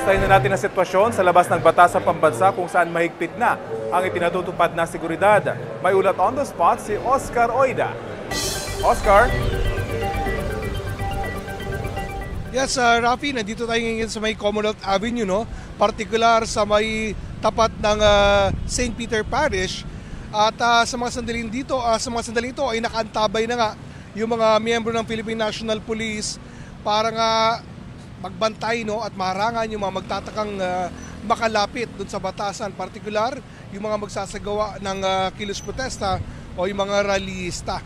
Kumustahin na natin ang sitwasyon sa labas ng Batasan Pambansa kung saan mahigpit na ang ipinatutupad na seguridad. May ulat on the spot si Oscar Oida. Oscar? Yes, Rafi, nandito tayo ngayon sa may Commonwealth Avenue, no? Particular sa may tapat ng St. Peter Parish. At sa mga sandaling ito ay nakaantabay na nga yung mga miyembro ng Philippine National Police para nga magbantay, no, at maharangan yung mga magtatakang makalapit doon sa batasan, partikular yung mga magsasagawa ng kilos protesta o yung mga rallyista.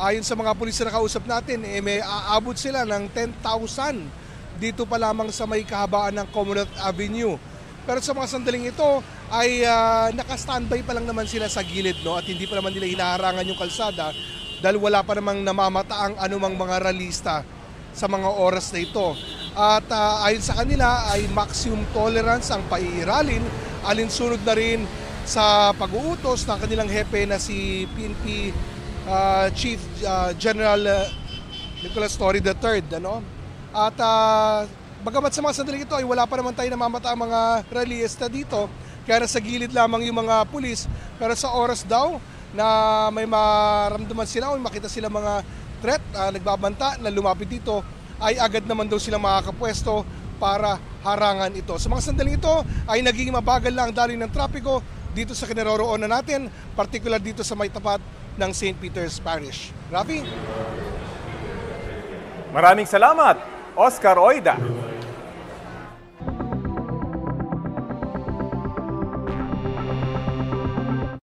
Ayon sa mga pulis na nakausap natin, may aabot sila ng 10,000 dito pa lamang sa may kahabaan ng Commonwealth Avenue. Pero sa mga sandaling ito ay naka-standby pa lang naman sila sa gilid, no, at hindi pa naman nila hinaharangan yung kalsada dahil wala pa namang namamataang anumang mga rallyista sa mga oras na ito. At ayon sa kanila ay maximum tolerance ang paiiralin, alinsunod na rin sa pag-uutos ng kanilang hepe na si PNP Chief General Nicolas Torre III. Ano? At bagamat sa mga sandaling ito ay wala pa naman tayo namamata ang mga rallyista dito, kaya nasa gilid lamang yung mga pulis, pero sa oras daw na may maramdaman sila o makita sila mga threat, nagbabanta na lumapit dito, ay agad naman daw silang makakapwesto para harangan ito. Sa mga sandaling ito ay naging mabagal lang ang daloy ng trapiko dito sa kinaroroonan natin, particular dito sa may tapat ng St. Peter's Parish. Rafi? Maraming salamat, Oscar Oida.